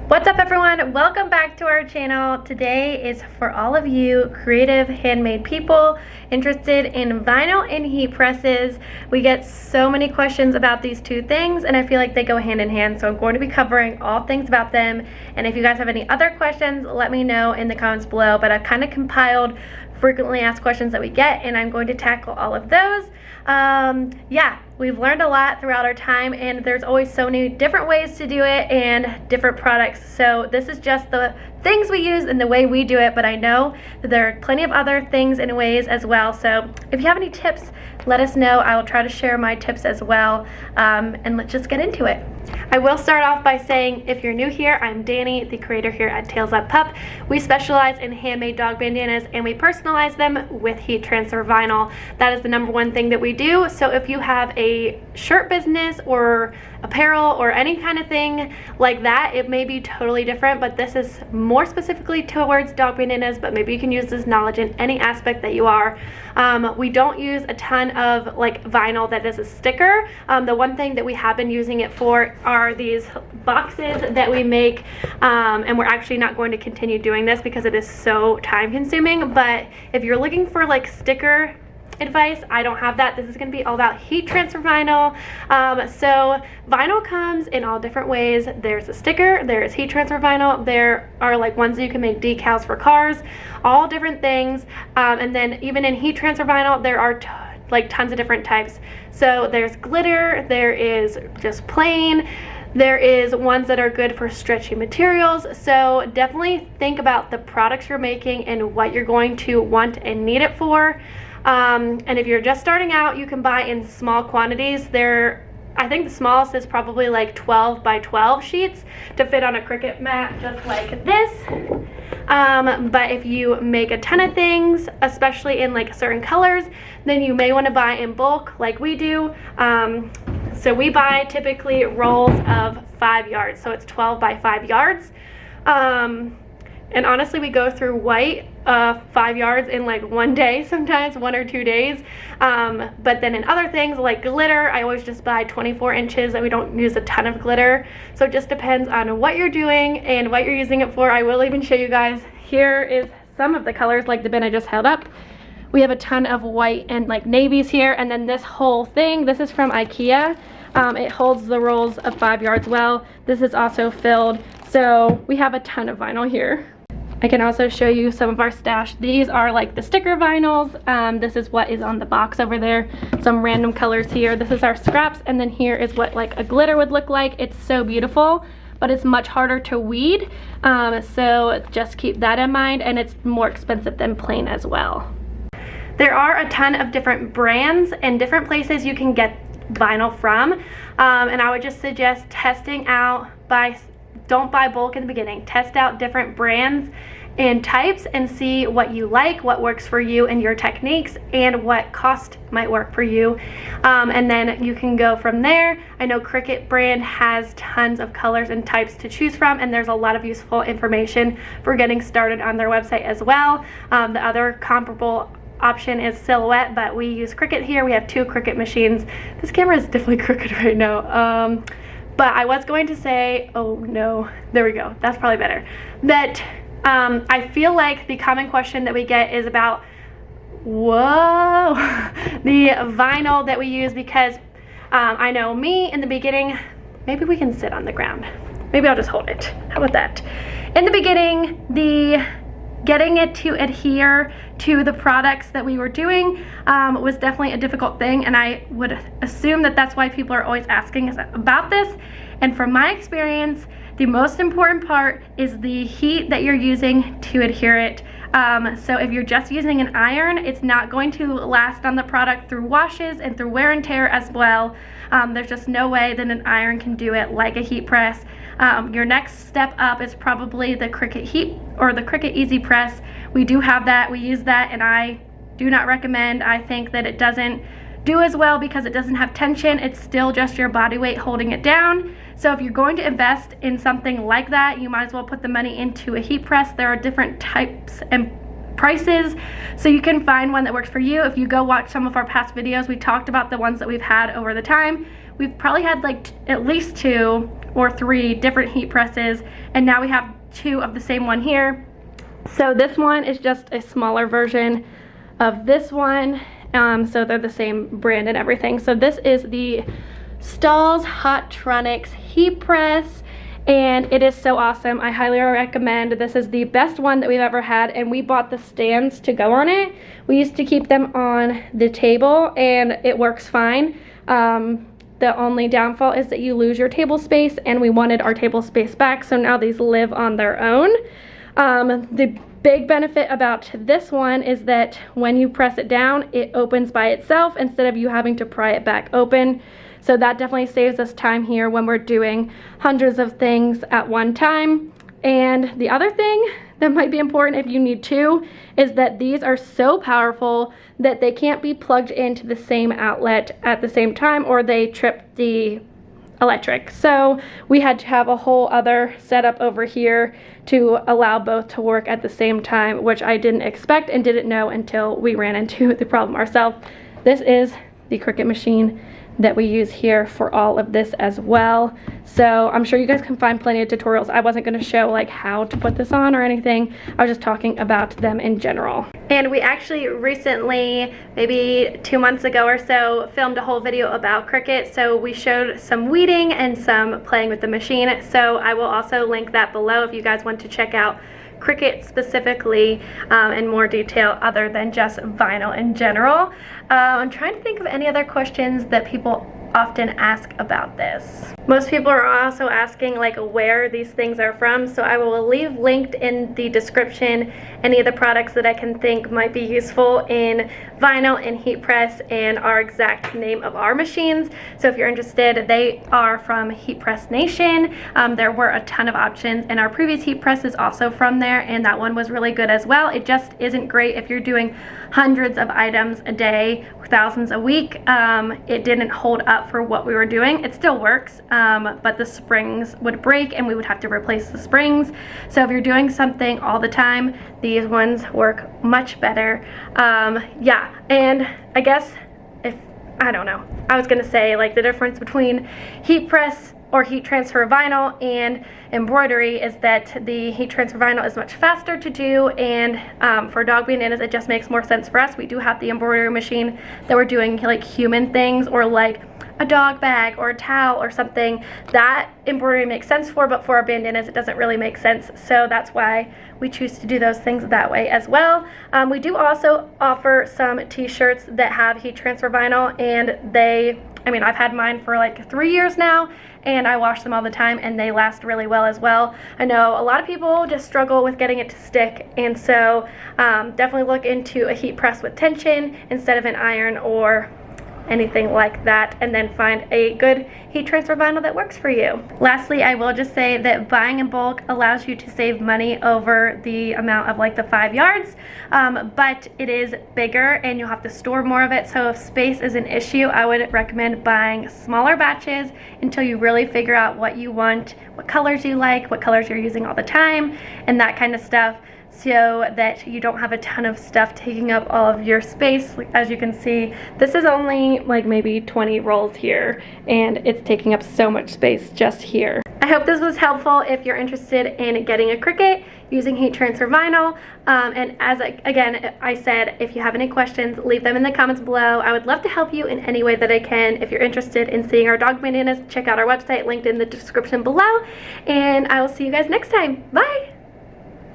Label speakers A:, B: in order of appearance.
A: What's up everyone? Welcome back to our channel. Today is for all of you creative handmade people interested in vinyl and heat presses. We get so many questions about these two things and I feel like they go hand in hand, so I'm going to be covering all things about them. And if you guys have any other questions, let me know in the comments below, but I've kind of compiled frequently asked questions that we get and I'm going to tackle all of those. Yeah, we've learned a lot throughout our time and there's always so many different ways to do it and different products. So this is just the things we use and the way we do it, but I know that there are plenty of other things and ways as well. So if you have any tips, let us know. I will try to share my tips as well, and let's just get into it. I will start off by saying, if you're new here, I'm Dani, the creator here at Tails Up Pup. We specialize in handmade dog bandanas and we personalize them with heat transfer vinyl. That is the #1 thing that we do. So if you have a shirt business or apparel or any kind of thing like that, it may be totally different, but this is more specifically towards dog bandanas, but maybe you can use this knowledge in any aspect that you are. We don't use a ton of like vinyl that is a sticker. The one thing that we have been using it for are these boxes that we make, and we're actually not going to continue doing this because it is so time consuming. But if you're looking for like sticker advice, I don't have that. This is going to be all about heat transfer vinyl. So vinyl comes in all different ways. There's a sticker, there's heat transfer vinyl, there are like ones that you can make decals for cars, all different things. And then even in heat transfer vinyl, there are like tons of different types. So there's glitter, there is just plain, there is ones that are good for stretchy materials. So definitely think about the products you're making and what you're going to want and need it for. And if you're just starting out, you can buy in small quantities. I think the smallest is probably like 12 by 12 sheets to fit on a Cricut mat just like this. But if you make a ton of things, especially in like certain colors, then you may want to buy in bulk like we do. So we buy typically rolls of 5 yards, so it's 12 by 5 yards. And honestly, we go through white 5 yards in like one day, sometimes 1 or 2 days. But then in other things like glitter, I always just buy 24 inches and we don't use a ton of glitter. So it just depends on what you're doing and what you're using it for. I will even show you guys. Here is some of the colors, like the bin I just held up. We have a ton of white and like navies here. And then this whole thing, this is from IKEA. It holds the rolls of 5 yards well. This is also filled. So we have a ton of vinyl here. I can also show you some of our stash. These are like the sticker vinyls. This is what is on the box over there. Some random colors here. This is our scraps, and then here is what like a glitter would look like. It's so beautiful, but it's much harder to weed. So just keep that in mind, and it's more expensive than plain as well. There are a ton of different brands and different places you can get vinyl from. And I would just suggest testing out don't buy bulk in the beginning. Test out different brands and types and see what you like, what works for you and your techniques, and what cost might work for you. And then you can go from there. I know Cricut brand has tons of colors and types to choose from, and there's a lot of useful information for getting started on their website as well. The other comparable option is Silhouette, but we use Cricut here. We have 2 Cricut machines. This camera is definitely crooked right now. But I was going to say, oh no, there we go, that's probably better. That I feel like the common question that we get is about, whoa, the vinyl that we use, because I know me in the beginning, maybe we can sit on the ground. Maybe I'll just hold it. How about that? In the beginning, getting it to adhere to the products that we were doing was definitely a difficult thing, and I would assume that that's why people are always asking us about this. And from my experience, the most important part is the heat that you're using to adhere it. So if you're just using an iron, it's not going to last on the product through washes and through wear and tear as well. There's just no way that an iron can do it like a heat press. Your next step up is probably the Cricut Heat or the Cricut Easy Press. We do have that, we use that, and I do not recommend. I think that it doesn't do as well because it doesn't have tension. It's still just your body weight holding it down. So if you're going to invest in something like that, you might as well put the money into a heat press. There are different types and prices, so you can find one that works for you. If you go watch some of our past videos, we talked about the ones that we've had over the time. We've probably had like at least 2 or 3 different heat presses, and now we have 2 of the same one here. So this one is just a smaller version of this one, so they're the same brand and everything. So this is the Stahls Hotronix heat press, and it is so awesome. I highly recommend. This is the best one that we've ever had, and we bought the stands to go on it. We used to keep them on the table, and it works fine. The only downfall is that you lose your table space, and we wanted our table space back, so now these live on their own. The big benefit about this one is that when you press it down, it opens by itself instead of you having to pry it back open. So that definitely saves us time here when we're doing hundreds of things at one time. And the other thing that might be important if you need to is that these are so powerful that they can't be plugged into the same outlet at the same time, or they trip the electric. So we had to have a whole other setup over here to allow both to work at the same time, which I didn't expect and didn't know until we ran into the problem ourselves. This is the Cricut machine that we use here for all of this as well. So I'm sure you guys can find plenty of tutorials. I wasn't gonna show like how to put this on or anything. I was just talking about them in general. And we actually recently, maybe 2 months ago or so, filmed a whole video about Cricut. So we showed some weeding and some playing with the machine. So I will also link that below if you guys want to check out Cricut specifically in more detail other than just vinyl in general. I'm trying to think of any other questions that people often ask about this. Most people are also asking like where these things are from, so I will leave linked in the description any of the products that I can think might be useful in vinyl and heat press and our exact name of our machines. So if you're interested, they are from Heat Press Nation. There were a ton of options, and our previous heat press is also from there, and that one was really good as well. It just isn't great if you're doing hundreds of items a day, thousands a week. It didn't hold up for what we were doing. It still works, but the springs would break and we would have to replace the springs. So if you're doing something all the time, these ones work much better. Yeah, and I guess I don't know. I was gonna say like the difference between heat press or heat transfer vinyl and embroidery is that the heat transfer vinyl is much faster to do, and for dog bandanas it just makes more sense for us. We do have the embroidery machine that we're doing like human things or like a dog bag or a towel or something. That embroidery makes sense for, but for our bandanas it doesn't really make sense, so that's why we choose to do those things that way as well. We do also offer some t-shirts that have heat transfer vinyl, and I've had mine for like 3 years now, and I wash them all the time, and they last really well as well. I know a lot of people just struggle with getting it to stick, and so definitely look into a heat press with tension instead of an iron or anything like that, and then find a good heat transfer vinyl that works for you. Lastly, I will just say that buying in bulk allows you to save money over the amount of like the 5 yards, but it is bigger and you'll have to store more of it. So if space is an issue, I would recommend buying smaller batches until you really figure out what you want, what colors you like, what colors you're using all the time, and that kind of stuff, so that you don't have a ton of stuff taking up all of your space. As you can see, this is only like maybe 20 rolls here, and it's taking up so much space just here. I hope this was helpful if you're interested in getting a Cricut using heat transfer vinyl. And as again I said, if you have any questions, leave them in the comments below. I would love to help you in any way that I can. If you're interested in seeing our dog bandanas, check out our website linked in the description below, and I will see you guys next time. Bye!